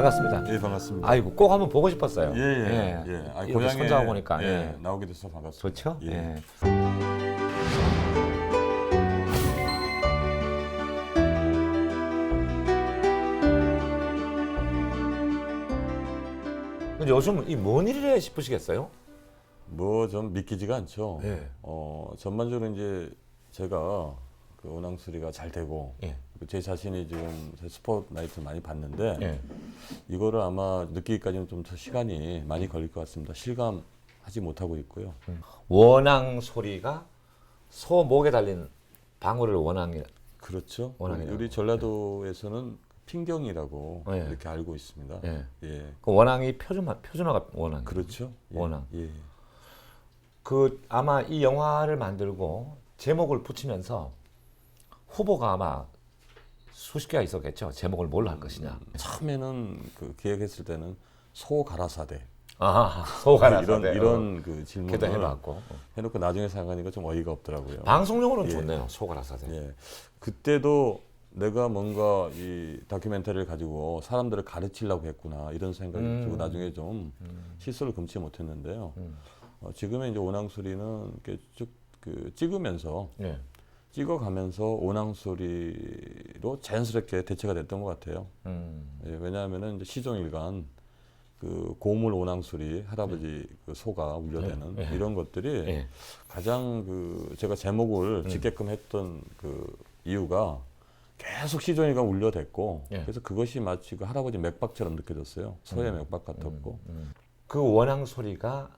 반갑습니다. 예, 반갑습니다. 아이고 꼭 한번 보고 싶었어요. 예. 아, 이렇게 고향에 손자가 보니까 나오게 돼서 반갑습니다. 좋죠. 예. 예. 근데 요즘 이 뭔 일이래 싶으시겠어요? 뭐 좀 믿기지가 않죠. 예. 전반적으로 이제 제가 그 오낭수리가 잘 되고 예. 제 자신이 지금 스포트라이트를 많이 봤는데 예. 이거를 아마 느끼기까지는 좀 더 시간이 많이 걸릴 것 같습니다. 실감하지 못하고 있고요. 원앙 소리가 소 목에 달린 방울을 원앙이. 그렇죠. 원앙이라고. 우리 전라도에서는 핑경이라고 예. 이렇게 알고 있습니다. 예. 예. 그 원앙이 표준화가 원앙. 그렇죠. 예. 원앙. 예. 그 아마 이 영화를 만들고 제목을 붙이면서 후보가 아마 수십 개가 있었겠죠. 제목을 뭘로 할 것이냐. 처음에는 그 기획했을 때는 소가라사대 소가라사대. 이런 그 질문을 걔도 해봤고. 해놓고 나중에 생각하니까 좀 어이가 없더라고요. 방송용으로는 예. 좋네요. 소가라사대. 예. 그때도 내가 뭔가 이 다큐멘터리를 가지고 사람들을 가르치려고 했구나 이런 생각이 들고 나중에 좀 실수를 금치 못했는데요. 지금의 이제 오낭수리는 이렇게 쭉 그 찍으면서 예. 찍어가면서 오낭수리로 자연스럽게 대체가 됐던 것 같아요. 예, 왜냐하면은 이제 시종일관 그 고물 오낭수리 할아버지 그 소가 울려대는 이런 것들이 예. 가장 그 제가 제목을 짓게끔 했던 그 이유가 계속 시종일관 울려댔고 예. 그래서 그것이 마치 그 할아버지 맥박처럼 느껴졌어요. 소의 맥박 같았고 그 원앙 소리가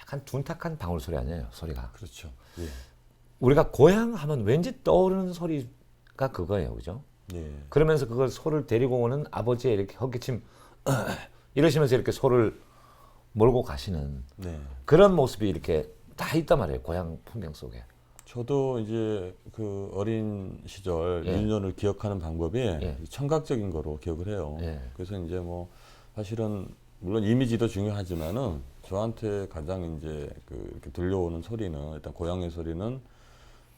약간 둔탁한 방울 소리 아니에요. 소리가. 그렇죠. 예. 우리가 고향 하면 왠지 떠오르는 소리가 그거예요. 그죠? 예. 그러면서 그걸 소를 데리고 오는 아버지의 이렇게 헛기침 이러시면서 이렇게 소를 몰고 가시는 네. 그런 모습이 이렇게 다 있단 말이에요. 고향 풍경 속에. 저도 이제 그 어린 시절 예. 윤년을 기억하는 방법이 예. 청각적인 거로 기억을 해요. 예. 그래서 이제 뭐 사실은 물론 이미지도 중요하지만은 저한테 가장 이제 그 이렇게 들려오는 소리는 일단 고향의 소리는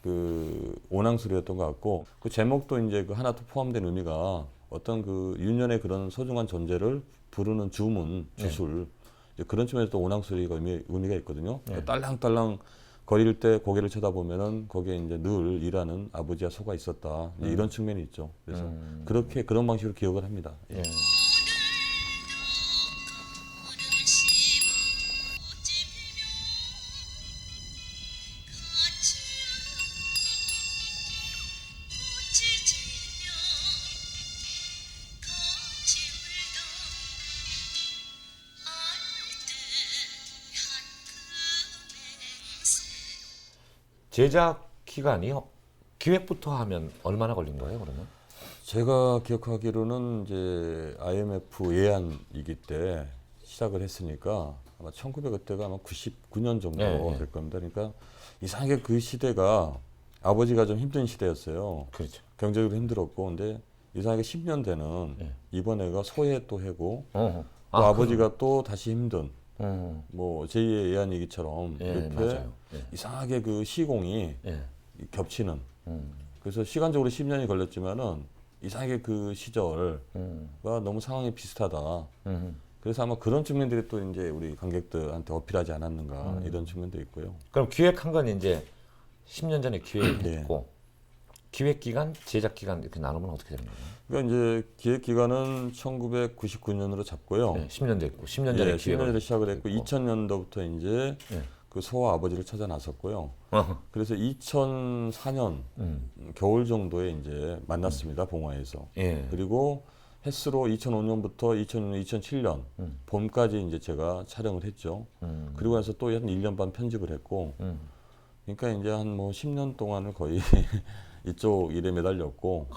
그 오낭 소리였던 것 같고 그 제목도 이제 그 하나 또 포함된 의미가 어떤 그 윤년의 그런 소중한 존재를 부르는 주문, 주술 이제 그런 측면에서 또 오낭 소리가 의미가 있거든요. 그러니까 딸랑딸랑 거릴 때 고개를 쳐다보면은 거기에 이제 늘 일하는 아버지와 소가 있었다. 이제 이런 측면이 있죠. 그래서 그렇게 그런 방식으로 기억을 합니다. 예. 예. 제작 기간이요. 기획부터 하면 얼마나 걸린 거예요, 그러면? 제가 기억하기로는 이제 IMF 예안이기 때 시작을 했으니까 아마 1900 그때가 아마 99년 정도 네, 될 겁니다. 그러니까 이상하게 그 시대가 아버지가 좀 힘든 시대였어요. 그렇죠. 경제적으로 힘들었고 근데 이상하게 10년 되는 이번에가 소해 또 해고 또 아버지가 또 다시 힘든 뭐 제2의 예안이기처럼 예, 이렇게 맞아요. 예. 이상하게 그 시공이 예. 겹치는 그래서 시간적으로 10년이 걸렸지만은 이상하게 그 시절과 너무 상황이 비슷하다. 그래서 아마 그런 측면들이 또 이제 우리 관객들한테 어필하지 않았는가 이런 측면도 있고요. 그럼 기획한 건 이제 10년 전에 네. 기획했고 기획 기간, 제작 기간 이렇게 나누면 어떻게 되는 거예요? 그러니까 이제 기획 기간은 1999년으로 잡고요. 네, 10년 됐고 10년 전에 예, 10년 기획을 전에 시작을 했고 했고. 2000년도부터 이제 예. 그 소와 아버지를 찾아 나섰고요. 어허. 그래서 2004년 겨울 정도에 이제 만났습니다. 봉화에서. 예. 그리고 햇수로 2005년부터 2006년, 2007년 봄까지 이제 제가 촬영을 했죠. 그리고 나서 또 한 1년 반 편집을 했고, 그러니까 이제 한 뭐 10년 동안을 거의 이쪽 일에 매달렸고,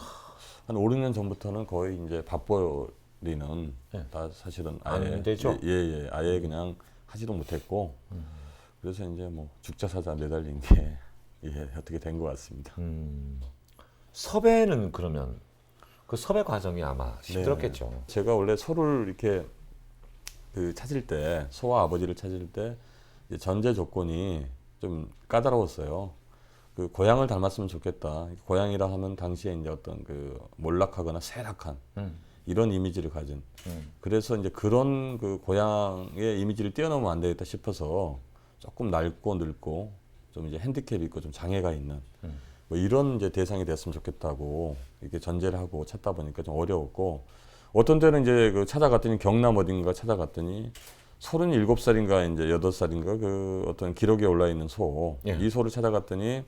한 5, 6년 전부터는 거의 이제 밥벌이는 다 사실은 아예 안 되죠? 예, 아예 그냥 하지도 못했고, 그래서 이제 뭐 죽자사자 매달린 게 예, 어떻게 된 것 같습니다. 섭외는 그러면 그 섭외 과정이 아마 힘들었겠죠. 네. 제가 원래 소를 이렇게 그 찾을 때 소와 아버지를 찾을 때 이제 전제 조건이 좀 까다로웠어요. 그 고향을 닮았으면 좋겠다. 고향이라 하면 당시에 이제 어떤 그 몰락하거나 쇠락한 이런 이미지를 가진. 그래서 이제 그런 그 고향의 이미지를 뛰어넘으면 안 되겠다 싶어서 조금 낡고 늙고 좀 이제 핸디캡이 있고 좀 장애가 있는 뭐 이런 이제 대상이 됐으면 좋겠다고 이렇게 전제를 하고 찾다 보니까 좀 어려웠고 어떤 때는 이제 그 찾아갔더니 경남 어딘가 찾아갔더니 37살인가 이제 8살인가 그 어떤 기록에 올라 있는 소, 예. 이 소를 찾아갔더니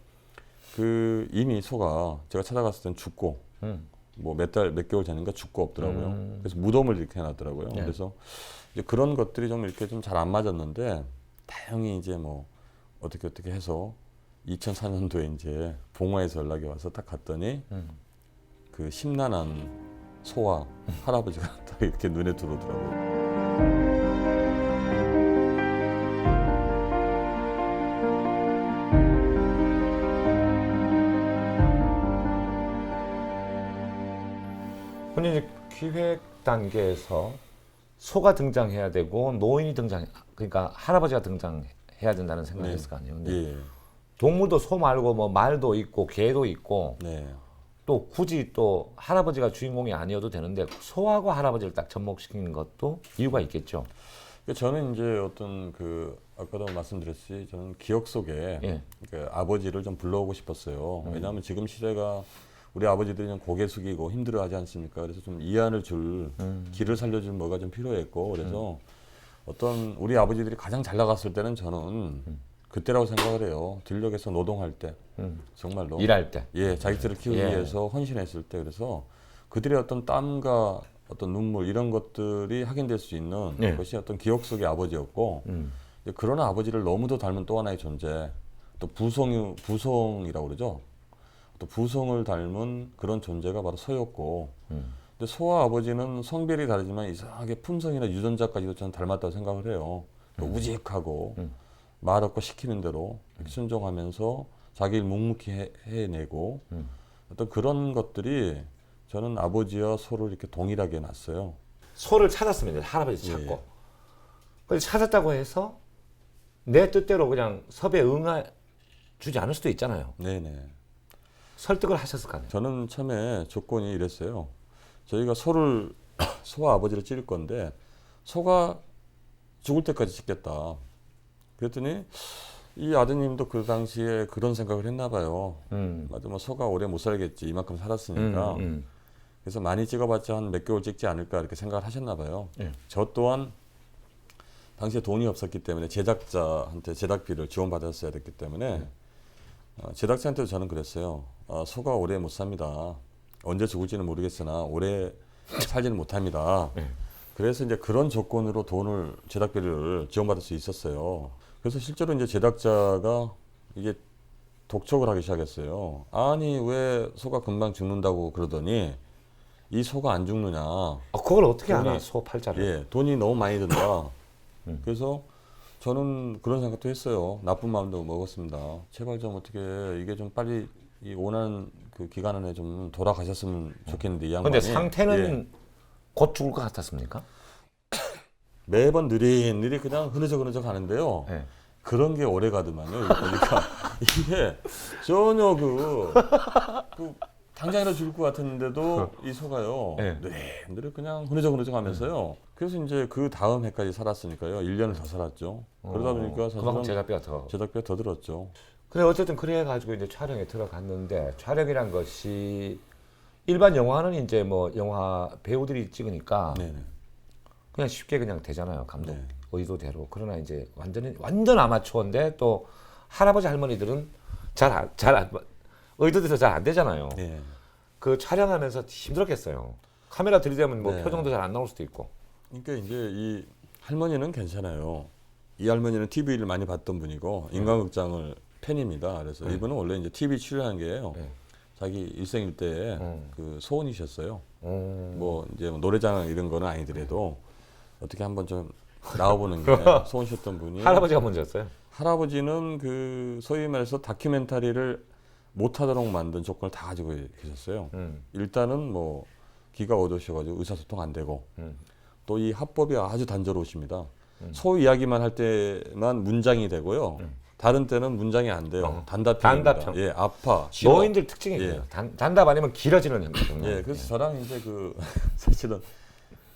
그 이미 소가 제가 찾아갔을 땐 죽고 뭐 몇 개월 전인가 죽고 없더라고요. 그래서 무덤을 이렇게 해놨더라고요. 예. 그래서 이제 그런 것들이 좀 이렇게 좀 잘 안 맞았는데 다행히 이제 뭐 어떻게 해서 2004년도에 이제 봉화에서 연락이 와서 딱 갔더니 그 심란한 소와 할아버지가 딱 이렇게 눈에 들어오더라고요. 근데 이제 기획 단계에서 소가 등장해야 되고 노인이 그러니까 할아버지가 등장해야 된다는 생각이 있을 거 아니에요. 근데 예. 동물도 소 말고 뭐 말도 있고 개도 있고 네. 또 굳이 또 할아버지가 주인공이 아니어도 되는데 소하고 할아버지를 딱 접목시키는 것도 이유가 있겠죠. 저는 이제 어떤 그 아까도 말씀드렸듯이 저는 기억 속에 예. 그 아버지를 좀 불러오고 싶었어요. 왜냐하면 지금 시대가 우리 아버지들이 좀 고개 숙이고 힘들어하지 않습니까? 그래서 좀 이안을 줄 길을 살려줄 뭐가 좀 필요했고 그래서 어떤 우리 아버지들이 가장 잘 나갔을 때는 저는 그때라고 생각을 해요. 들녘에서 노동할 때 정말로 일할 때. 예 자기들을 키우기 예. 위해서 헌신했을 때 그래서 그들의 어떤 땀과 어떤 눈물 이런 것들이 확인될 수 있는 예. 것이 어떤 기억 속의 아버지였고 그러나 아버지를 너무도 닮은 또 하나의 존재 또 부송이라고 그러죠. 또 부송을 닮은 그런 존재가 바로 소였고 근데 소와 아버지는 성별이 다르지만 이상하게 품성이나 유전자까지도 저는 닮았다고 생각을 해요. 우직하고 말 없고 시키는 대로 순종하면서 자기 일 묵묵히 해내고 어떤 그런 것들이 저는 아버지와 소를 이렇게 동일하게 놨어요. 소를 찾았습니다. 할아버지 예. 찾고. 근데 찾았다고 해서 내 뜻대로 그냥 섭외 응해 주지 않을 수도 있잖아요. 네네. 설득을 하셨을 거 아니에요. 저는 처음에 조건이 이랬어요. 저희가 소와 아버지를 찌를 건데 소가 죽을 때까지 찍겠다. 그랬더니 이 아드님도 그 당시에 그런 생각을 했나 봐요. 맞아, 뭐 소가 오래 못 살겠지. 이만큼 살았으니까. 그래서 많이 찍어봤자 한 몇 개월 찍지 않을까 이렇게 생각을 하셨나 봐요. 예. 저 또한 당시에 돈이 없었기 때문에 제작자한테 제작비를 지원받았어야 됐기 때문에 제작자한테도 저는 그랬어요. 소가 오래 못 삽니다. 언제 죽을지는 모르겠으나 오래 살지는 못합니다. 예. 그래서 이제 그런 조건으로 제작비를 지원받을 수 있었어요. 그래서 실제로 이제 제작자가 이게 독촉을 하기 시작했어요. 아니 왜 소가 금방 죽는다고 그러더니 이 소가 안 죽느냐. 그걸 어떻게 알아? 소 팔자를. 예, 돈이 너무 많이 든다. 그래서 저는 그런 생각도 했어요. 나쁜 마음도 먹었습니다. 제발 좀 어떻게 이게 좀 빨리 이 원하는 그 기간 안에 좀 돌아가셨으면 좋겠는데 이 양반이. 근데 상태는 예, 곧 죽을 것 같았습니까? 매번 느릿느릿 그냥 흐느적 하는데요. 예. 그런 게 오래 가더만요. 그러니까 이게 전혀 그 당장이라 죽을 것 같았는데도 이 소가요. 네. 느릿느릿 그냥 흐느적 하면서요. 그래서 이제 그 다음 해까지 살았으니까요. 1년을 더 살았죠. 그러다 보니까 그만큼 사실은 제작비가 더 들었죠. 그래 어쨌든 그래가지고 이제 촬영에 들어갔는데 촬영이란 것이 일반 영화는 이제 뭐 영화 배우들이 찍으니까 네네. 그냥 쉽게 그냥 되잖아요. 감독 네. 의도대로. 그러나 이제 완전 아마추어인데 또 할아버지 할머니들은 의도대로 잘 안 되잖아요. 네. 그 촬영하면서 힘들었겠어요. 카메라 들이대면 뭐 네. 표정도 잘 안 나올 수도 있고. 그러니까 이제 이 할머니는 괜찮아요. 이 할머니는 TV를 많이 봤던 분이고 인간극장을 팬입니다. 그래서 이분은 원래 이제 TV 출연한 게요. 네. 자기 일생일대에 그 소원이셨어요. 음. 뭐 이제 노래장 이런 거는 아니더라도 어떻게 한번 좀 나와보는 게 소원이셨던 분이. 할아버지가 먼저였어요. 할아버지는 그 소위 말해서 다큐멘터리를 못하도록 만든 조건을 다 가지고 계셨어요. 일단은 뭐 귀가 어두우셔가지고 의사소통 안 되고 또 이 합법이 아주 단조로우십니다. 소 이야기만 할 때만 문장이 되고요. 다른 때는 문장이 안 돼요. 단답형. 단답형. 예, 아파. 싫어. 노인들 특징이 예. 그래요. 단답 아니면 길어지는 형거든요. 예, 그래서 저랑 이제 그 사실은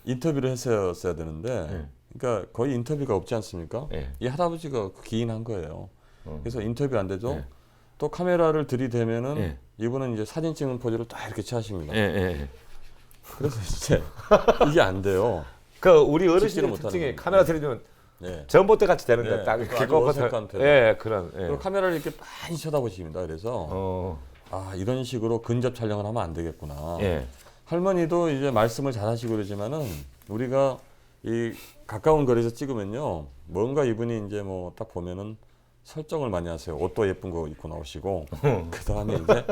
인터뷰를 했었어야 되는데, 그러니까 거의 인터뷰가 없지 않습니까? 예. 이 할아버지가 기인한 거예요. 그래서 인터뷰 안 되죠. 예. 또 카메라를 들이대면은 예. 이분은 이제 사진 찍는 포즈를 딱 이렇게 취하십니다. 예, 예. 그래서 이제 이게 안 돼요. 그 우리 어르신의 찍지를 특징이 못하는 카메라 들이면 예. 전봇대 같이 되는데 예, 딱 그 이렇게 아주 꺾어서 어색한 태도. 예, 그런 예. 그리고 카메라를 이렇게 많이 쳐다보십니다. 그래서 아 이런 식으로 근접 촬영을 하면 안 되겠구나. 예. 할머니도 이제 말씀을 잘하시고 그러지만은 우리가 이 가까운 거리에서 찍으면요 뭔가 이분이 이제 뭐 딱 보면은 설정을 많이 하세요. 옷도 예쁜 거 입고 나오시고 그 다음에 이제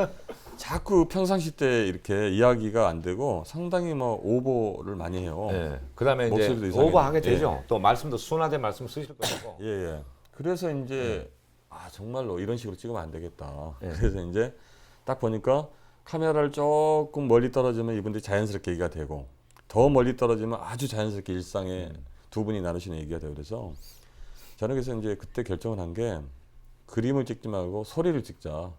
자꾸 평상시 때 이렇게 이야기가 안 되고 상당히 뭐 오버를 많이 해요. 예. 그다음에 이제 목소리도 이상해요. 오버하게 되죠. 예. 또 말씀도 순화된 말씀 쓰실 거고. 예, 예. 그래서 이제 아 정말로 이런 식으로 찍으면 안 되겠다. 예. 그래서 이제 딱 보니까 카메라를 조금 멀리 떨어지면 이분들이 자연스럽게 얘기가 되고 더 멀리 떨어지면 아주 자연스럽게 일상에 두 분이 나누시는 얘기가 되고 그래서 저는 그래서 이제 그때 결정을 한 게 그림을 찍지 말고 소리를 찍자.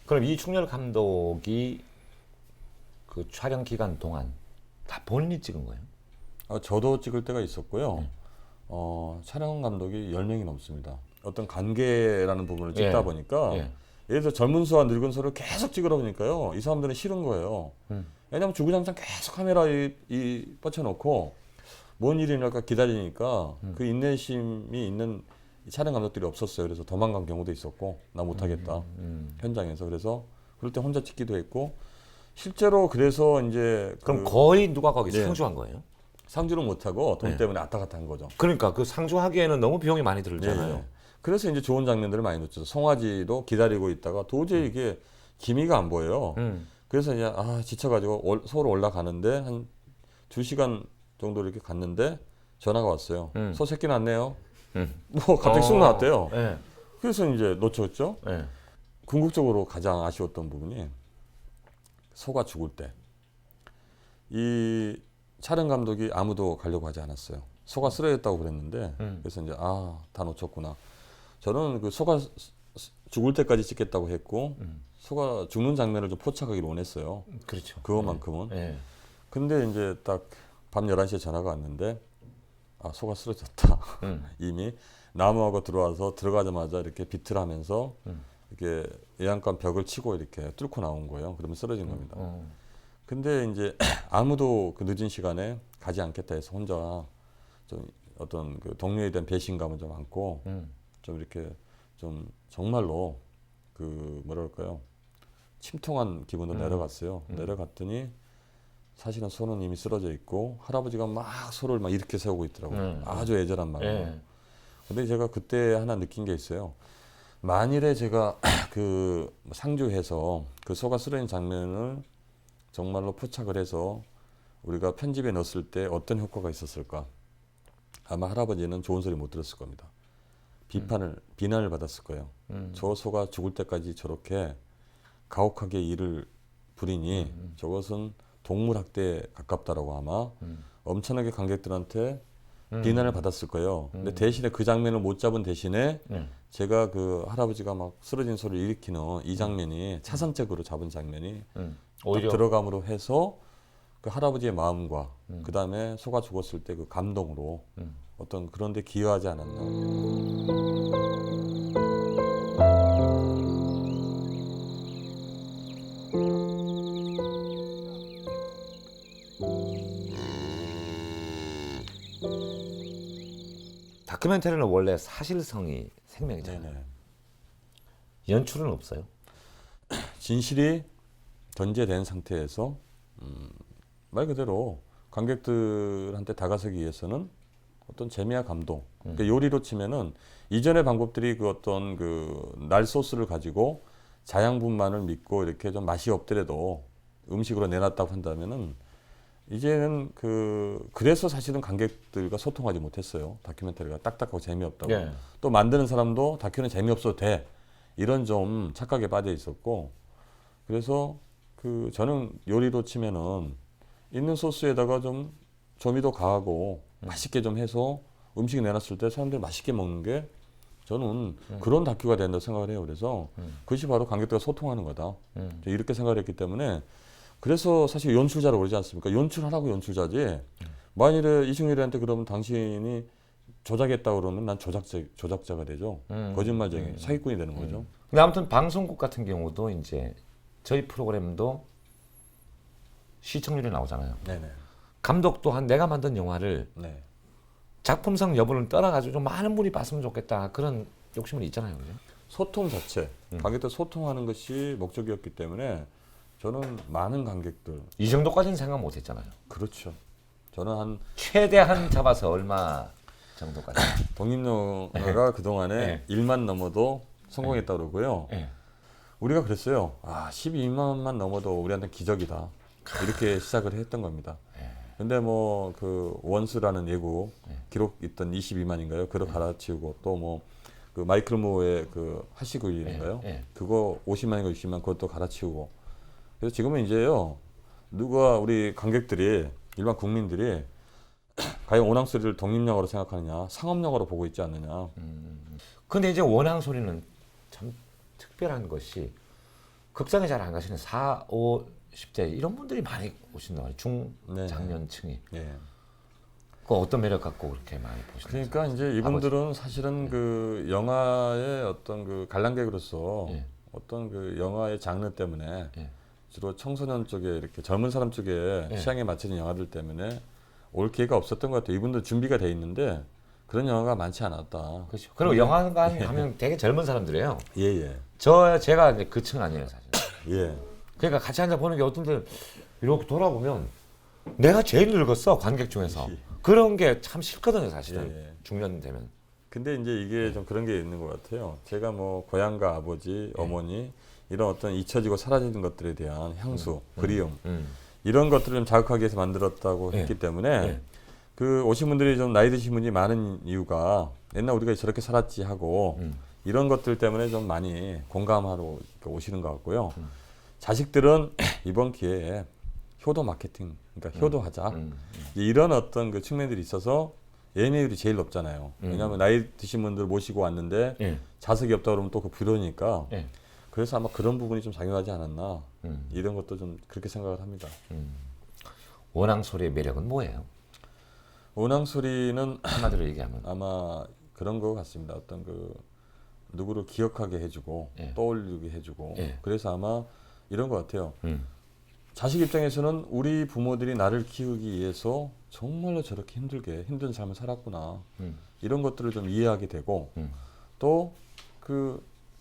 그럼 이충렬 감독이 그 촬영 기간 동안 다 본인이 찍은 거예요? 저도 찍을 때가 있었고요. 촬영 감독이 10명이 넘습니다. 어떤 관계라는 부분을 찍다 예. 보니까 예. 예를 들어 젊은 수와 늙은 수를 계속 찍으다 보니까요. 이 사람들은 싫은 거예요. 왜냐하면 주구장창 계속 카메라에 뻗쳐놓고 뭔 일이 날까 기다리니까 그 인내심이 있는 이 촬영 감독들이 없었어요. 그래서 도망간 경우도 있었고 나 못하겠다 현장에서. 그래서 그럴 때 혼자 찍기도 했고 실제로 그래서 이제 그럼 거의 누가 거기 네. 상주한 거예요? 상주를 못하고 돈 네. 때문에 왔다 갔다 한 거죠. 그러니까 그 상주하기에는 너무 비용이 많이 들잖아요. 예. 그래서 이제 좋은 장면들을 많이 놓쳤죠. 송아지도 기다리고 있다가 도저히 이게 기미가 안 보여요. 그래서 이제 지쳐가지고 서울 올라가는데 한 2시간 정도 이렇게 갔는데 전화가 왔어요. 소 새끼 낳네요. 뭐 갑자기 쑥 나왔대요. 예. 그래서 이제 놓쳤죠. 예. 궁극적으로 가장 아쉬웠던 부분이 소가 죽을 때 이 촬영 감독이 아무도 가려고 하지 않았어요. 소가 쓰러졌다고 그랬는데 그래서 이제 다 놓쳤구나. 저는 그 소가 죽을 때까지 찍겠다고 했고 소가 죽는 장면을 좀 포착하기를 원했어요. 그렇죠. 그것만큼은. 예. 근데 이제 딱 밤 11시에 전화가 왔는데 소가 쓰러졌다. 이미 나무하고 들어와서 들어가자마자 이렇게 비틀 하면서 이렇게 외양간 벽을 치고 이렇게 뚫고 나온 거예요. 그러면 쓰러진 겁니다. 근데 이제 아무도 그 늦은 시간에 가지 않겠다 해서 혼자 좀 어떤 그 동료에 대한 배신감을 좀 안고 좀 이렇게 좀 정말로 그 뭐랄까요 침통한 기분으로 내려갔어요. 내려갔더니 사실은 소는 이미 쓰러져 있고 할아버지가 막 소를 막 이렇게 세우고 있더라고요. 아주 애절한 말로. 예. 근데 제가 그때 하나 느낀 게 있어요. 만일에 제가 그 상주해서 그 소가 쓰러진 장면을 정말로 포착을 해서 우리가 편집에 넣었을 때 어떤 효과가 있었을까? 아마 할아버지는 좋은 소리 못 들었을 겁니다. 비난을 받았을 거예요. 저 소가 죽을 때까지 저렇게 가혹하게 일을 부리니 저것은 동물학대에 가깝다라고 아마 엄청나게 관객들한테 비난을 받았을 거예요. 근데 대신에 그 장면을 못 잡은 대신에 제가 그 할아버지가 막 쓰러진 소리를 일으키는 이 장면이 차선책으로 잡은 장면이 오히려 들어감으로 해서 그 할아버지의 마음과 그 다음에 소가 죽었을 때 그 감동으로 어떤 그런 데 기여하지 않았나. 다큐멘터리는 원래 사실성이 생명이잖아요. 네네. 연출은 없어요. 진실이 전제된 상태에서 말 그대로 관객들한테 다가서기 위해서는 어떤 재미와 감동. 그러니까 요리로 치면은 이전의 방법들이 그 어떤 그 날 소스를 가지고 자양분만을 믿고 이렇게 좀 맛이 없더라도 음식으로 내놨다고 한다면은 이제는 그래서 사실은 관객들과 소통하지 못했어요. 다큐멘터리가 딱딱하고 재미없다고. 예. 또 만드는 사람도 다큐는 재미없어도 돼. 이런 좀 착각에 빠져 있었고. 그래서 저는 요리로 치면은 있는 소스에다가 좀 조미도 가하고 맛있게 좀 해서 음식 내놨을 때 사람들이 맛있게 먹는 게 저는 그런 다큐가 된다고 생각을 해요. 그래서 그것이 바로 관객들과 소통하는 거다. 이렇게 생각을 했기 때문에 그래서 사실 연출자라고 그러지 않습니까? 연출하라고 연출자지. 만일에 이승열이한테 그러면 당신이 조작했다 그러면 난 조작자가 되죠. 거짓말쟁이, 사기꾼이 되는 거죠. 근데 아무튼 방송국 같은 경우도 이제 저희 프로그램도 시청률이 나오잖아요. 네네. 감독 또한 내가 만든 영화를 네. 작품성 여부를 떠나가지고 좀 많은 분이 봤으면 좋겠다 그런 욕심은 있잖아요, 그죠? 소통 자체, 관객들 소통하는 것이 목적이었기 때문에 저는 많은 관객들. 이 정도까지는 생각 못했잖아요. 그렇죠. 저는 한 최대한 잡아서 얼마 정도까지? 독립영화가 그동안에 1만 넘어도 성공했다고 그러고요. 예. 우리가 그랬어요. 12만만 넘어도 우리한테는 기적이다. 이렇게 시작을 했던 겁니다. 근데 뭐 그 원스라는 예고 기록 있던 22만인가요? 그걸 갈아치우고 또 뭐 그 마이클 무어의 그 하시그일인가요? 그거 50만인가 60만 그것도 갈아치우고. 그래서 지금은 이제요. 누가 우리 관객들이 일반 국민들이 과연 오낭소리를 독립영화로 생각하느냐, 상업영화로 보고 있지 않느냐. 근데 이제 원앙소리는 참 특별한 것이 극장에 잘 안 가시는 4, 50대 이런 분들이 많이 오신단 말이에요. 중장년층이. 예. 그 어떤 매력 갖고 그렇게 많이 보시나요? 그러니까 이제 이분들은 사실은 그 영화의 어떤 그 관람객으로서 어떤 그 영화의 장르 때문에 주로 청소년 쪽에 이렇게 젊은 사람 쪽에 취향에 맞춰진 영화들 때문에 올 기회가 없었던 것 같아요. 이분들 준비가 돼 있는데 그런 영화가 많지 않았다. 그렇죠. 그리고 영화관 가면 되게 젊은 사람들이에요. 예예. 제가 이제 그 층 아니에요, 사실. 예. 그러니까 같이 앉아 보는 게 어떤 데 이렇게 돌아보면 내가 제일 늙었어, 관객 중에서. 그런 게 참 싫거든요, 사실은. 중년 되면. 근데 이제 이게 좀 그런 게 있는 것 같아요. 제가 뭐 고향과 아버지, 어머니 이런 어떤 잊혀지고 사라지는 것들에 대한 향수, 그리움 이런 것들을 좀 자극하기 위해서 만들었다고 했기 때문에 그 오신 분들이 좀 나이 드신 분이 많은 이유가 옛날 우리가 저렇게 살았지 하고 이런 것들 때문에 좀 많이 공감하러 오시는 것 같고요. 자식들은 이번 기회에 효도 마케팅, 그러니까 효도하자. 이런 어떤 그 측면들이 있어서 예매율이 제일 높잖아요. 왜냐하면 나이 드신 분들 모시고 왔는데 자석이 없다 그러면 또 그 부러우니까. 그래서 아마 그런 부분이 좀 작용하지 않았나. 이런 것도 좀 그렇게 생각을 합니다. 원앙소리의 매력은 뭐예요? 원앙소리는 한마디로 얘기하면. 아마 그런 것 같습니다. 어떤 그 누구를 기억하게 해주고 떠올리게 해주고 그래서 아마 이런 것 같아요. 자식 입장에서는 우리 부모들이 나를 키우기 위해서 정말로 저렇게 힘들게 힘든 삶을 살았구나. 이런 것들을 좀 이해하게 되고 또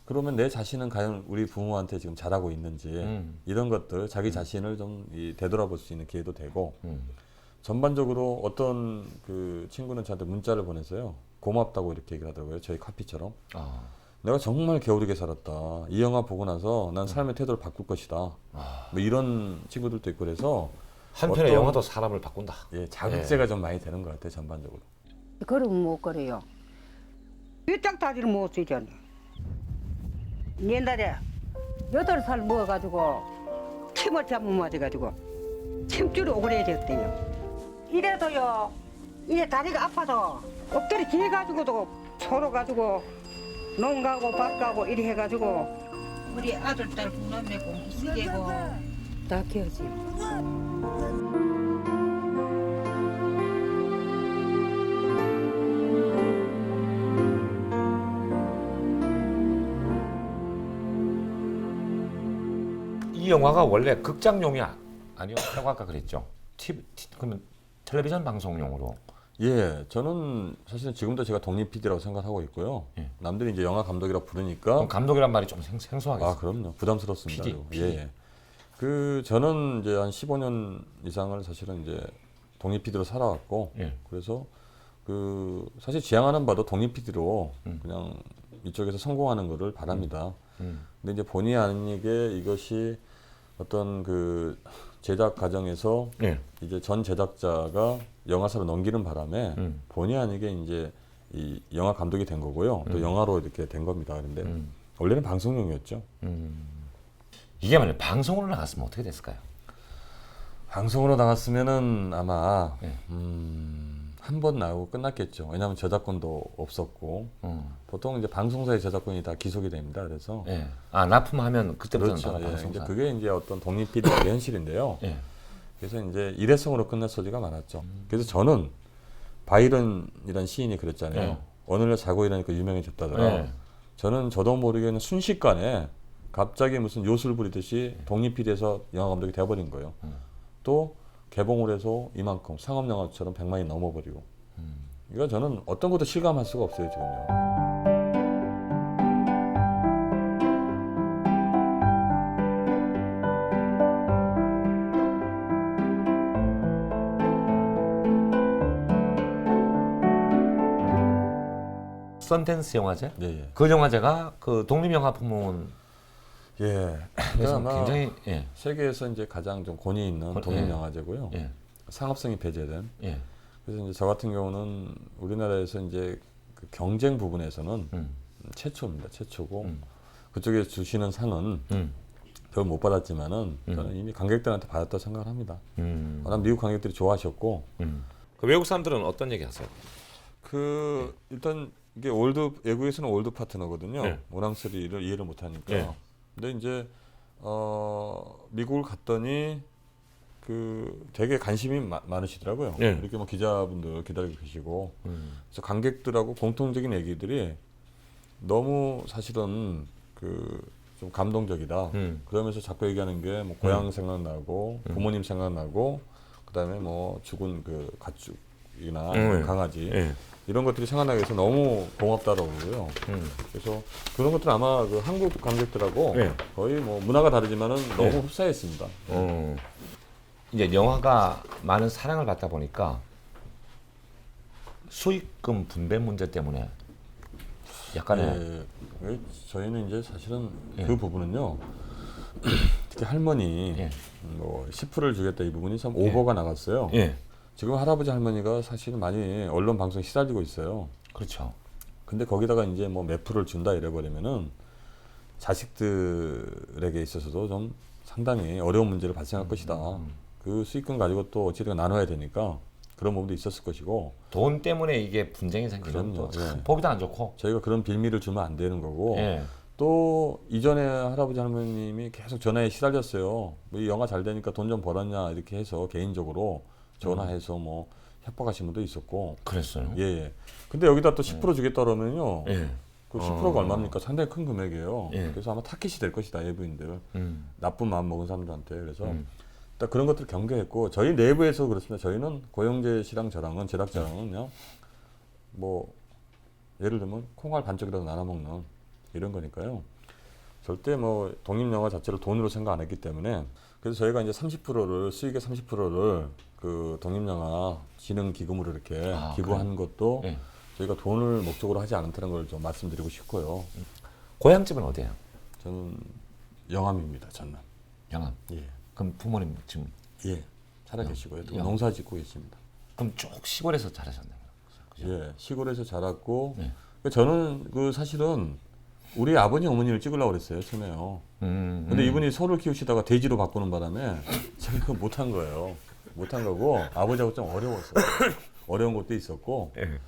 그러면 내 자신은 과연 우리 부모한테 지금 잘하고 있는지 이런 것들 자기 자신을 좀 되돌아볼 수 있는 기회도 되고 전반적으로 어떤 그 친구는 저한테 문자를 보내서요. 고맙다고 이렇게 얘기를 하더라고요. 저희 카피처럼. 내가 정말 게으르게 살았다. 이 영화 보고 나서 난 삶의 태도를 바꿀 것이다. 뭐 이런 친구들도 있고 그래서 한편의 영화도 사람을 바꾼다. 자극제가 좀 많이 되는 것 같아요. 전반적으로. 그러면 못 그래요. 삐딱다리를 못 쓰잖아. 옛날에 8살 먹어가지고 침을 잘못 맞아가지고 침줄이 오그라졌대요. 이래도요. 이래 다리가 아파도 엎드려 기해가지고도 서러가지고 농 가고 밭 가고 이래 해가지고 우리 아들 딸 부남매 공부 쓰게고 다 키워지. 이 영화가 원래 극장용이 아니었다고 아까 그랬죠. 그러면 텔레비전 방송용으로. 예, 저는 사실은 지금도 제가 독립 PD라고 생각하고 있고요. 남들이 이제 영화 감독이라고 부르니까. 그럼 감독이란 말이 좀 생소하겠어요. 그럼요. 부담스럽습니다. PD. 예. 저는 이제 한 15년 이상을 사실은 이제 독립 PD로 살아왔고, 그래서 사실 지향하는 바도 독립 PD로 그냥 이쪽에서 성공하는 거를 바랍니다. 근데 이제 본의 아니게 이것이 어떤 그 제작 과정에서 이제 전 제작자가 영화사로 넘기는 바람에 본의 아니게 이제 이 영화 감독이 된 거고요. 또 영화로 이렇게 된 겁니다. 그런데 원래는 방송용이었죠. 이게 만약 방송으로 나갔으면 어떻게 됐을까요? 방송으로 나갔으면은 아마 한 번 나오고 끝났겠죠. 왜냐하면 저작권도 없었고 보통 이제 방송사의 저작권이 다 기속이 됩니다. 그래서 예. 아 납품하면 그때부터는 그렇죠. 다 예. 방송사. 이제 그게 이제 어떤 독립 PD의 현실인데요. 예. 그래서 이제 일회성으로 끝날 소리가 많았죠. 그래서 저는 바이런이라는 시인이 그랬잖아요. 예. 어느 날 자고 일어나니까 유명해졌다더라. 예. 저는 저도 모르게 순식간에 갑자기 무슨 요술 부리듯이 독립 PD에서 영화 감독이 되어버린 거예요. 또 개봉을 해서 이만큼 상업 영화처럼 100만이 넘어버리고. 이거 저는 어떤 것도 실감할 수가 없어요 지금요. 썬댄스 영화제? 예, 예. 그 영화제가 그 독립영화 부문 예. 그래서 아마 굉장히 예. 세계에서 이제 가장 좀 권위 있는 독립 영화제고요. 예. 상업성이 배제된. 예. 그래서 이제 저 같은 경우는 우리나라에서 이제 그 경쟁 부분에서는 최초입니다. 최초고 그쪽에 주시는 상은 별 못 받았지만은 저는 이미 관객들한테 받았다고 생각을 합니다. 워낙 미국 관객들이 좋아하셨고 그 외국 사람들은 어떤 얘기 하세요? 그 일단 이게 외국에서는 올드 파트너거든요. 네. 오랑소리를 이해를 못하니까. 네. 근데 이제 미국을 갔더니 그 되게 관심이 많으시더라고요. 네. 이렇게 뭐 기자분들 기다리고 계시고, 그래서 관객들하고 공통적인 얘기들이 너무 사실은 그 좀 감동적이다. 그러면서 자꾸 얘기하는 게 뭐 고향 생각나고 부모님 생각나고 그다음에 뭐 죽은 그 가축이나 강아지 예. 이런 것들이 생각나게 해서 너무 고맙다라고 그러고요. 그래서 그런 것들 아마 그 한국 관객들하고 네. 거의 뭐 문화가 다르지만은 너무 네. 흡사했습니다. 이제 영화가 많은 사랑을 받다 보니까 수익금 분배 문제 때문에 약간의 예, 저희는 이제 사실은 예. 그 부분은요. 특히 할머니 예. 뭐 10%를 주겠다 이 부분이 참 오버가 나갔어요. 예. 지금 할아버지 할머니가 사실은 많이 언론 방송에 시달리고 있어요. 그렇죠. 근데 거기다가 이제 뭐 몇 프로를 준다 이래버리면은 자식들에게 있어서도 좀 상당히 어려운 문제를 발생할 것이다. 그 수익금 가지고 또 어찌됐든 나눠야 되니까 그런 부분도 있었을 것이고. 돈 때문에 이게 분쟁이 생기면 그럼요. 또참 예. 보기도 안 좋고. 저희가 그런 빌미를 주면 안 되는 거고. 예. 또 이전에 할아버지 할머님이 계속 전화에 시달렸어요. 뭐 이 영화 잘 되니까 돈 좀 벌었냐 이렇게 해서 개인적으로 전화해서 뭐 협박하신 분도 있었고. 그랬어요. 예, 예. 근데 여기다 또 10% 주겠다 그러면요. 예. 그 10%가 얼마입니까? 상당히 큰 금액이에요. 예. 그래서 아마 타깃이 될 것이다, 외부인들. 음. 나쁜 마음 먹은 사람들한테. 그래서 일단 그런 것들을 경계했고, 저희 내부에서 그렇습니다. 저희는 고영재 씨랑 저랑은, 제작자랑은요, 뭐, 예를 들면 콩알 반쪽이라도 나눠 먹는 이런 거니까요. 절대 뭐, 독립영화 자체를 돈으로 생각 안 했기 때문에, 그래서 저희가 이제 30%를, 수익의 30%를 그 독립영화 진흥기금으로 이렇게 기부한 것도 예. 저희가 돈을 목적으로 하지 않다는 걸 좀 말씀드리고 싶고요. 고향집은 어디예요? 저는 영암입니다. 전남. 영암. 예. 그럼 부모님 지금 예. 살아 계시고요. 또 영암. 농사 짓고 계십니다. 그럼 쭉 시골에서 자라셨네요. 그죠? 예. 시골에서 자랐고 네. 저는 그 사실은 우리 아버님 어머니를 찍으려고 그랬어요. 처음에요. 근데 이분이 소를 키우시다가 돼지로 바꾸는 바람에 제가 그거 못한 거예요. 못한 거고 아버지하고 좀 어려웠어요. 어려운 것도 있었고 예.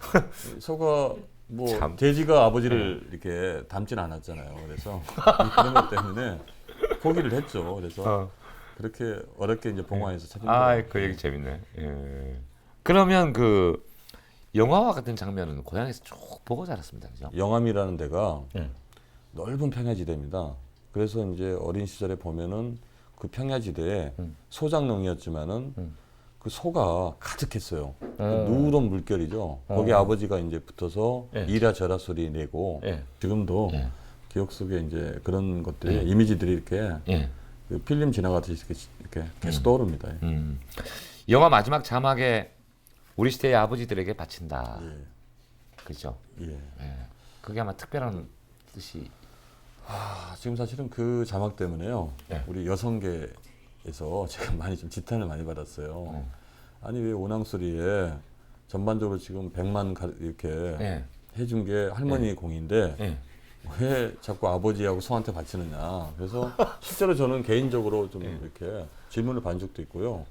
소가 뭐 참. 돼지가 아버지를 이렇게 닮지는 않았잖아요. 그래서 그런 것 때문에 포기를 했죠. 그래서 그렇게 어렵게 이제 봉화에서 찾은 거예요. 그 얘기 재밌네. 예. 그러면 그 영화와 같은 장면은 고향에서 쭉 보고 자랐습니다. 그죠? 영암이라는 데가 예. 넓은 평야지대입니다. 그래서 이제 어린 시절에 보면은 그 평야지대에 소장농이었지만은 그 소가 가득했어요. 그 누런 물결이죠. 거기 아버지가 이제 붙어서 예. 이라 저라 소리 내고 예. 지금도 예. 기억 속에 이제 그런 것들이 이미지들이 이렇게 예. 그 필름 지나가듯이 이렇게 계속 떠오릅니다. 영화 마지막 자막에 우리 시대의 아버지들에게 바친다. 예. 그죠? 예. 예. 그게 아마 특별한 뜻이. 지금 사실은 그 자막 때문에요. 예. 우리 여성계에서 제가 많이 좀 지탄을 많이 받았어요. 아니 왜 오낭소리에 전반적으로 지금 100만 이렇게 예. 해준 게 할머니 공인데 예. 왜 자꾸 아버지하고 소한테 바치느냐. 그래서 실제로 저는 개인적으로 좀 이렇게 질문을 받은 적도 있고요.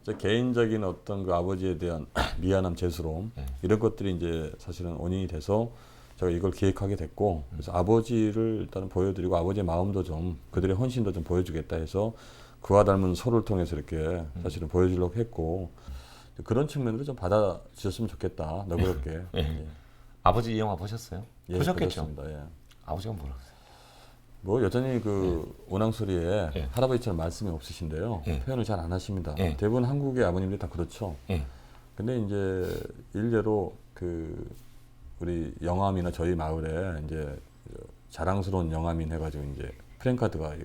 제 개인적인 어떤 그 아버지에 대한 미안함, 죄스러움 이런 것들이 이제 사실은 원인이 돼서 제가 이걸 기획하게 됐고 그래서 아버지를 일단은 보여드리고 아버지의 마음도 좀 그들의 헌신도 좀 보여주겠다 해서 그와 닮은 소를 통해서 이렇게 사실은 보여주려고 했고 그런 측면으로 좀 받아주셨으면 좋겠다 너그럽게. 예. 아버지 이 영화 보셨어요? 예, 보셨겠죠. 그렇습니다. 예. 아버지가 뭐라 그랬어요? 뭐 여전히 그 오낭소리에 예. 할아버지처럼 말씀이 없으신데요. 예. 표현을 잘 안 하십니다. 예. 대부분 한국의 아버님들이 다 그렇죠. 예. 근데 이제 일례로 그 우리 영암이나 저희 마을에 이제 자랑스러운 영암인 해가지고 이제 프랭카드가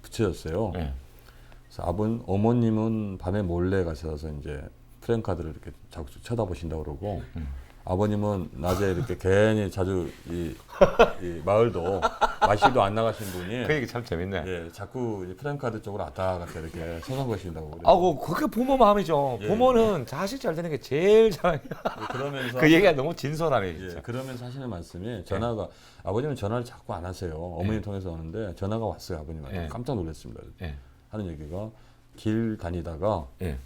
붙여졌어요. 예. 그래서 어머님은 밤에 몰래 가셔서 이제 프랭카드를 이렇게 자꾸 쳐다보신다고 그러고 아버님은 낮에 이렇게 괜히 자주 이 마을도 마실도 안 나가신 분이 그 얘기 참 재밌네. 예, 자꾸 이 프랭카드 쪽으로 왔다 갔다 이렇게 서성거신다고 그래요. 아고 그게 부모 마음이죠. 예. 부모는 자식 잘 되는 게 제일 사랑해. 그러면서 그 얘기가 너무 진솔하네 진짜. 예, 그러면서 하시는 말씀이 전화가 아버님은 전화를 자꾸 안 하세요. 어머니 통해서 오는데 전화가 왔어요 아버님한테. 예. 깜짝 놀랐습니다. 예. 하는 얘기가 길 다니다가 예.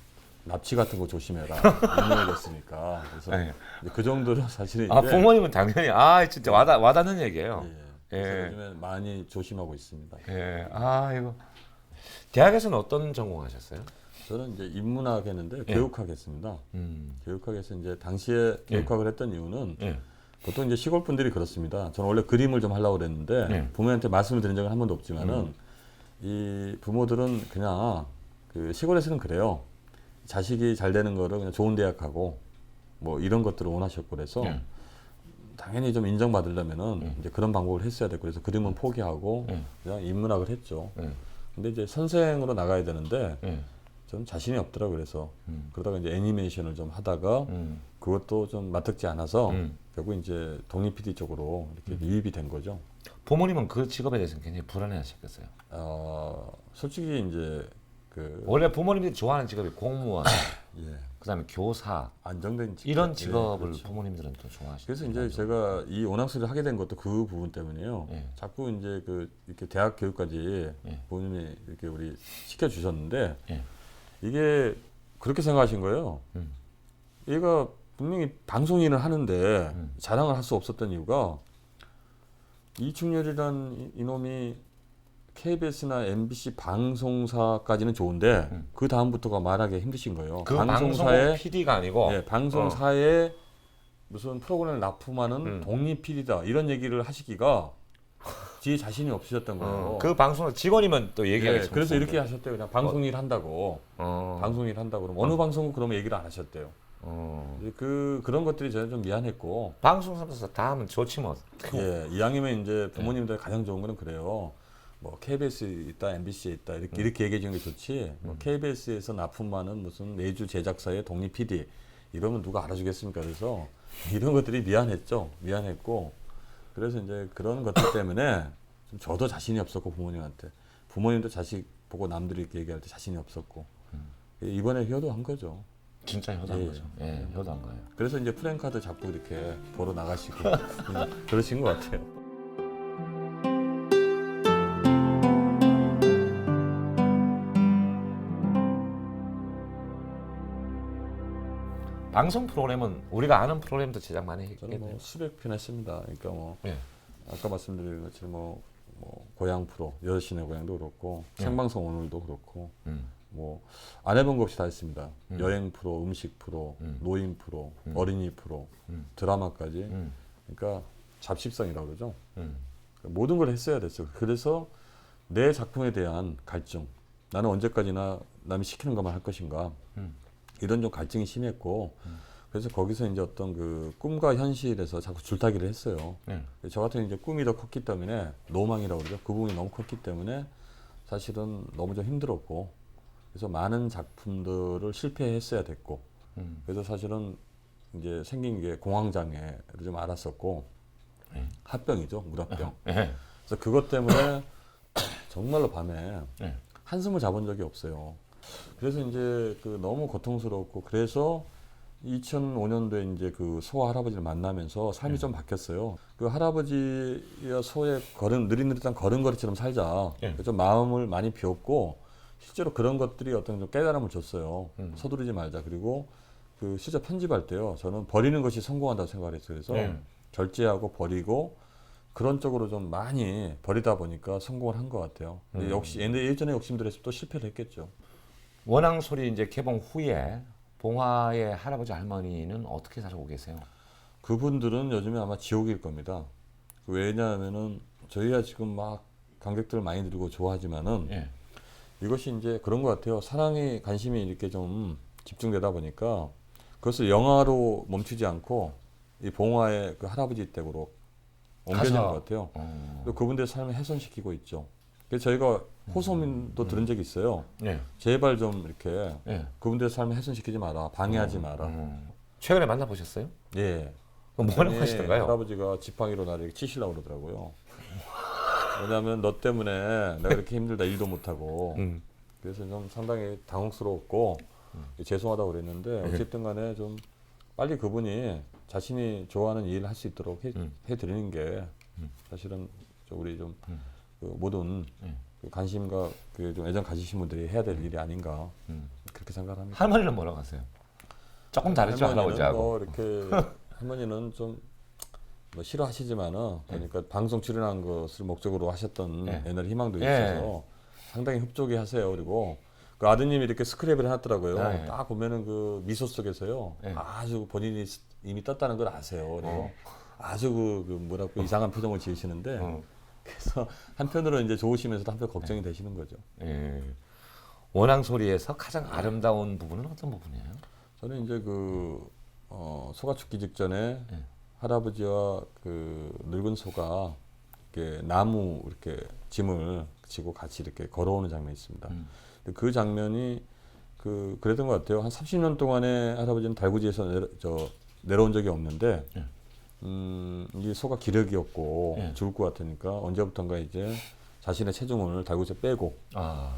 납치 같은 거 조심해라. 유명해졌으니까. 그래서 예. 이제 그 정도로 사실은 이제 아 부모님은 당연히 진짜 와닿는 얘기예요. 그래서 예. 요즘에 많이 조심하고 있습니다. 예. 이거 대학에서는 어떤 전공하셨어요? 저는 이제 인문학 했는데 교육학 했습니다. 교육학 해서 이제 당시에 교육학을 했던 이유는 예. 보통 이제 시골 분들이 그렇습니다. 저는 원래 그림을 좀 하려고 그랬는데 예. 부모님한테 말씀을 드린 적은 한 번도 없지만은 이 부모들은 그냥 그 시골에서는 그래요. 자식이 잘 되는 거를 그냥 좋은 대학 가고 뭐 이런 것들을 원하셨고 그래서 예. 당연히 좀 인정받으려면은 이제 그런 방법을 했어야 되고 그래서 그림은 포기하고 그냥 인문학을 했죠. 근데 이제 선생으로 나가야 되는데 저는 자신이 없더라고요. 그래서 그러다가 이제 애니메이션을 좀 하다가 그것도 좀 마뜩지 않아서 결국 이제 독립 PD 쪽으로 이렇게 유입이 된 거죠. 부모님은 그 직업에 대해서는 굉장히 불안해하셨겠어요. 솔직히 이제 그 원래 부모님들이 좋아하는 직업이 공무원, 예, 그다음에 교사 안정된 직업. 이런 직업을 예, 그렇죠. 부모님들은 또 좋아하시죠. 그래서 이제 제가 이 오낭소리를 하게 된 것도 그 부분 때문이에요. 예. 자꾸 이제 그 이렇게 대학 교육까지 부모님이 이렇게 우리 시켜 주셨는데 예. 이게 그렇게 생각하신 거예요. 얘가 분명히 방송 일을 하는데 자랑을 할 수 없었던 이유가 이충렬이란 이놈이 KBS나 MBC 방송사까지는 좋은데 그 다음부터가 말하기 힘드신 거예요. 그 방송국 PD가 아니고 예, 방송사에 무슨 프로그램을 납품하는 독립 PD다 이런 얘기를 하시기가 지 자신이 없으셨던 거예요. 그 방송 직원이면 또 얘기하기 좀 그래서 이렇게 좋은데. 하셨대요. 그냥 방송 일 한다고. 방송 일 한다고 그러면 어느 방송국 그러면 얘기를 안 하셨대요. 그런 것들이 저는 좀 미안했고. 방송사에서 다 하면 좋지 뭐. 예, 이왕이면 이제 부모님들 가장 좋은 거는 그래요. 뭐 KBS에 있다, MBC에 있다 이렇게 얘기해 주는 게 좋지. 뭐 KBS에서 납품하는 무슨 내주 제작사의 독립 PD 이러면 누가 알아주겠습니까? 그래서 이런 것들이 미안했고 그래서 이제 그런 것들 때문에 좀 저도 자신이 없었고 부모님도 자식 보고 남들이 이렇게 얘기할 때 자신이 없었고 이번에 효도한 거죠. 진짜 효도한 예, 거죠. 예, 효도한 거예요. 그래서 이제 프랭카드 자꾸 이렇게 보러 나가시고 그러신 것 같아요. 방송 프로그램은 우리가 아는 프로그램도 제작 많이 저는 했겠네요. 뭐 수백 편 했습니다. 그러니까 뭐 예. 아까 말씀드린 것처럼 뭐 고향 프로, 여신의 고향도 그렇고 생방송 오늘도 그렇고 뭐 안 해본 거 없이 다 했습니다. 여행 프로, 음식 프로, 노인 프로, 어린이 프로, 드라마까지. 그러니까 잡식성이라고 그러죠. 모든 걸 했어야 됐어요. 그래서 내 작품에 대한 갈증, 나는 언제까지나 남이 시키는 것만 할 것인가, 이런 좀 갈증이 심했고, 그래서 거기서 이제 어떤 그 꿈과 현실에서 자꾸 줄타기를 했어요. 저 같은 이제 꿈이 더 컸기 때문에 노망이라고 그러죠. 그 부분이 너무 컸기 때문에 사실은 너무 좀 힘들었고, 그래서 많은 작품들을 실패했어야 됐고, 그래서 사실은 이제 생긴 게 공황장애를 좀 알았었고, 합병이죠, 물합병. 그래서 그것 때문에 정말로 밤에 한숨을 자본 적이 없어요. 그래서 이제 그 너무 고통스럽고, 그래서 2005년도에 이제 그 소와 할아버지를 만나면서 삶이 좀 바뀌었어요. 그 할아버지와 소의 느릿느릿한 걸음걸이처럼 살자. 좀 마음을 많이 비웠고, 실제로 그런 것들이 어떤 좀 깨달음을 줬어요. 서두르지 말자. 그리고 그 실제 편집할 때요. 저는 버리는 것이 성공한다고 생각을 했어요. 그래서 절제하고 버리고 그런 쪽으로 좀 많이 버리다 보니까 성공을 한 것 같아요. 근데 역시 예전에 욕심들에서 또 실패를 했겠죠. 원앙소리 이제 개봉 후에 봉화의 할아버지 할머니는 어떻게 살고 계세요? 그분들은 요즘에 아마 지옥일 겁니다. 왜냐하면은 저희가 지금 막 관객들을 많이 들고 좋아하지만은 예. 이것이 이제 그런 것 같아요. 사랑이 관심이 이렇게 좀 집중되다 보니까 그것을 영화로 멈추지 않고 이 봉화의 그 할아버지 댁으로 옮겨진 가서. 것 같아요. 그리고 그분들의 삶을 훼손시키고 있죠. 그래서 저희가 호소문도 들은 적이 있어요. 예. 제발 좀 이렇게 예. 그분들의 삶을 훼손시키지 마라, 방해하지 마라. 최근에 만나보셨어요? 예. 그럼 뭐라고 하시던가요? 할아버지가 지팡이로 나를 이렇게 치시려고 그러더라고요. 왜냐하면 너 때문에 내가 이렇게 힘들다 일도 못하고 그래서 좀 상당히 당혹스러웠고 죄송하다고 그랬는데 어쨌든 간에 좀 빨리 그분이 자신이 좋아하는 일을 할 수 있도록 해드리는 게 사실은 우리 좀 그 모든 그 관심과 그 좀 애정 가지신 분들이 해야 될 일이 아닌가 그렇게 생각합니다. 할머니는 뭐라고 하세요? 조금 다르죠, 할아버지하고. 뭐 이렇게 할머니는 좀 뭐 싫어하시지만은 그러니까 방송 출연한 것을 목적으로 하셨던 옛날 희망도 있어서 상당히 흡족해 하세요. 그리고 그 아드님이 이렇게 스크랩을 해놨더라고요. 딱 보면은 그 미소 속에서요. 아주 본인이 이미 떴다는 걸 아세요. 그리고 아주 그 뭐라고 이상한 표정을 지으시는데 그래서 한편으로는 이제 좋으시면서도 한편 걱정이 되시는 거죠. 예. 원앙소리에서 가장 아름다운 부분은 어떤 부분이에요? 저는 이제 그 소가 죽기 직전에 할아버지와 그 늙은 소가 이렇게 나무 이렇게 짐을 지고 같이 이렇게 걸어오는 장면이 있습니다. 그 장면이 그랬던 것 같아요. 한 30년 동안에 할아버지는 달구지에서 내려온 적이 없는데 이 소가 기력이 없고 죽을 것 같으니까 언제부턴가 이제 자신의 체중을 달구지에 빼고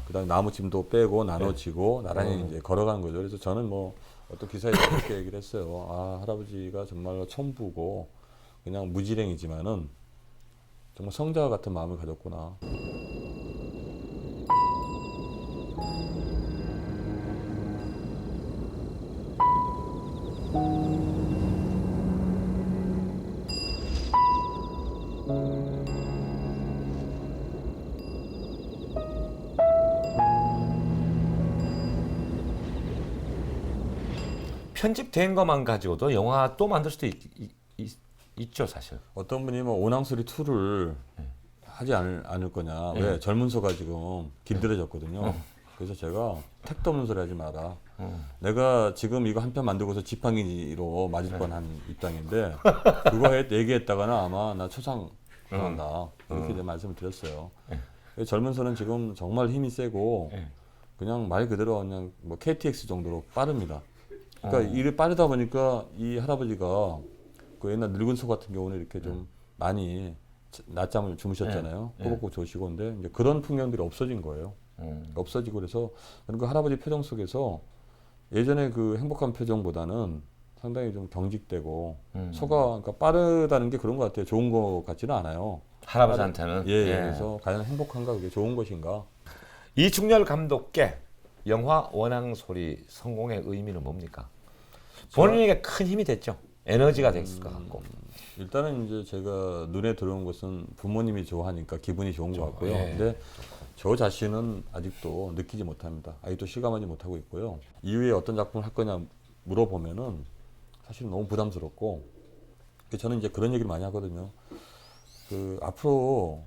그다음에 나무 짐도 빼고 나눠지고 나란히 이제 걸어가는 거죠. 그래서 저는 뭐 어떤 기사에 그렇게 얘기를 했어요. 아, 할아버지가 정말로 천부고 그냥 무지랭이지만은 정말 성자와 같은 마음을 가졌구나. 편집된 것만 가지고도 영화 또 만들 수도 있죠, 사실. 어떤 분이 뭐 오낭소리 2를 하지 않을 거냐. 왜? 젊은 소가 지금 길들여졌거든요. 그래서 제가 택도 없는 소리 하지 마라. 내가 지금 이거 한 편 만들고서 지팡이로 맞을 뻔한 입장인데 그거 얘기했다가는 아마 나 초상 당한다. 이렇게 이제 말씀을 드렸어요. 젊은 소는 지금 정말 힘이 세고 그냥 말 그대로 그냥 뭐 KTX 정도로 빠릅니다. 그러니까 일이 빠르다 보니까 이 할아버지가 그 옛날 늙은 소 같은 경우는 이렇게 좀 많이 낮잠을 주무셨잖아요. 꼬박꼬박 조시고 근데 이제 그런 풍경들이 없어진 거예요. 없어지고 그래서 그 할아버지 표정 속에서 예전에 그 행복한 표정보다는 상당히 좀 경직되고 소가 그러니까 빠르다는 게 그런 것 같아요. 좋은 것 같지는 않아요. 할아버지한테는. 예. 그래서 과연 행복한가 그게 좋은 것인가? 이중열 감독께 영화 원앙소리 성공의 의미는 뭡니까? 본인에게 큰 힘이 됐죠. 에너지가 됐을 것 같고. 일단은 이제 제가 눈에 들어온 것은 부모님이 좋아하니까 기분이 좋은 것 같고요. 근데 저 자신은 아직도 느끼지 못합니다. 아직도 실감하지 못하고 있고요. 이후에 어떤 작품을 할 거냐 물어보면은 사실 너무 부담스럽고 저는 이제 그런 얘기를 많이 하거든요. 그 앞으로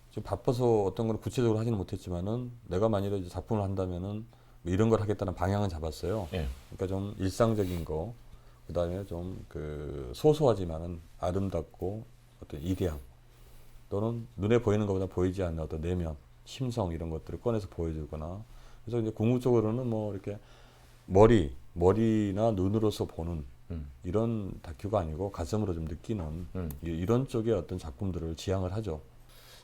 지금 바빠서 어떤 걸 구체적으로 하지는 못했지만은 내가 만일에 이제 작품을 한다면은 뭐 이런 걸 하겠다는 방향은 잡았어요. 그러니까 좀 일상적인 거, 그다음에 좀 그 소소하지만은 아름답고 어떤 이대함 또는 눈에 보이는 것보다 보이지 않는 어떤 내면, 심성 이런 것들을 꺼내서 보여주거나. 그래서 이제 궁극적으로는 뭐 이렇게 머리나 눈으로서 보는 이런 다큐가 아니고 가슴으로 좀 느끼는 이런 쪽의 어떤 작품들을 지향을 하죠.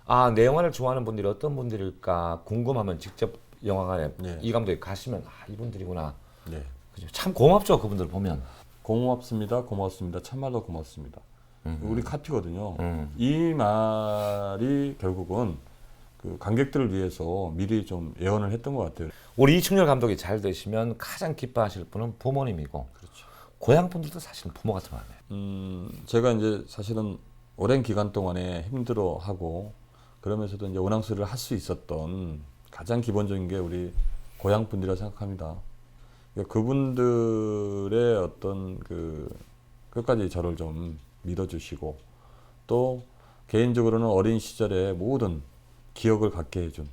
아, 내 영화를 좋아하는 분들이 어떤 분들일까 궁금하면 직접 영화관에 이 감독이 가시면 이분들이구나. 네. 그죠? 참 고맙죠, 그분들 보면. 고맙습니다. 참말로 고맙습니다. 우리 카피거든요. 이 말이 결국은 그 관객들을 위해서 미리 좀 예언을 했던 것 같아요. 우리 이충렬 감독이 잘 되시면 가장 기뻐하실 분은 부모님이고 그렇죠. 고향 분들도 사실은 부모 같은 마음이에요. 제가 이제 사실은 오랜 기간 동안에 힘들어하고 그러면서도 이제 원앙술을 할 수 있었던 가장 기본적인 게 우리 고향 분들이라 생각합니다. 그러니까 그분들의 어떤 그 끝까지 저를 좀 믿어주시고 또 개인적으로는 어린 시절에 모든 기억을 갖게 해준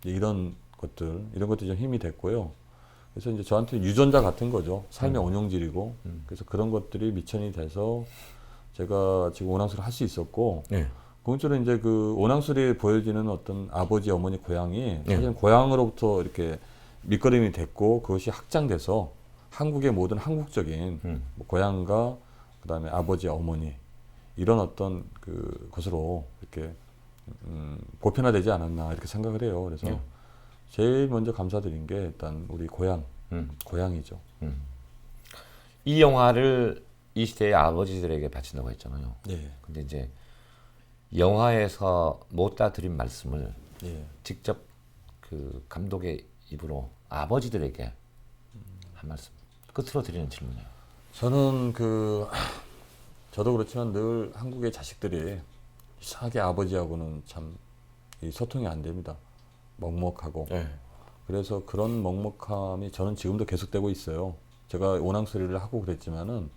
이런 것들이 좀 힘이 됐고요. 그래서 이제 저한테 유전자 같은 거죠. 삶의 온용질이고 그래서 그런 것들이 미천이 돼서 제가 지금 원앙술을 할 수 있었고 네. 그것처럼 이제 그 원앙술이 보여지는 어떤 아버지, 어머니 고향이 네. 사실 고향으로부터 이렇게 밑거름이 됐고 그것이 확장돼서 한국의 모든 한국적인 뭐 고향과 그다음에 아버지, 어머니 이런 어떤 그 것으로 이렇게 보편화되지 않았나 이렇게 생각을 해요. 그래서 네. 제일 먼저 감사드린 게 일단 우리 고향이죠. 이 영화를 이 시대의 아버지들에게 바친다고 했잖아요. 예, 근데 이제 영화에서 못다 드린 말씀을 예. 직접 그 감독의 입으로 아버지들에게 한 말씀 끝으로 드리는 질문이에요. 저는 저도 그렇지만 늘 한국의 자식들이 이상하게 아버지하고는 참 이 소통이 안 됩니다. 먹먹하고. 네. 그래서 그런 먹먹함이 저는 지금도 계속되고 있어요. 제가 원앙소리를 하고 그랬지만은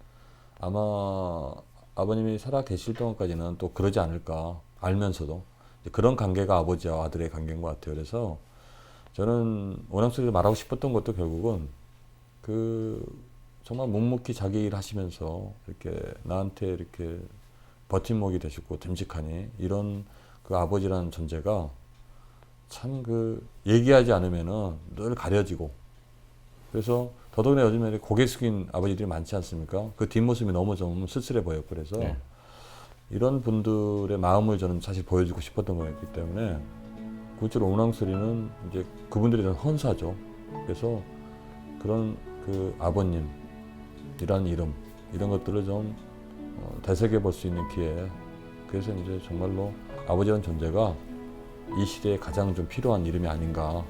아마 아버님이 살아 계실 동안까지는 또 그러지 않을까 알면서도 그런 관계가 아버지와 아들의 관계인 것 같아요. 그래서 저는 원앙소리를 말하고 싶었던 것도 결국은 정말 묵묵히 자기 일 하시면서 이렇게 나한테 이렇게 버팀목이 되시고 듬직하니 이런 그 아버지라는 존재가 참 얘기하지 않으면은 늘 가려지고 그래서 더더구나 요즘에 고개 숙인 아버지들이 많지 않습니까? 그 뒷모습이 너무 좀 쓸쓸해 보였고 그래서 네. 이런 분들의 마음을 저는 사실 보여주고 싶었던 거였기 때문에 구체로 원앙소리는 이제 그분들에 대한 헌사죠. 그래서 그런 그 아버님이라는 이름 이런 것들을 좀 되새겨 볼 수 있는 기회. 그래서 이제 정말로 아버지라는 존재가 이 시대에 가장 좀 필요한 이름이 아닌가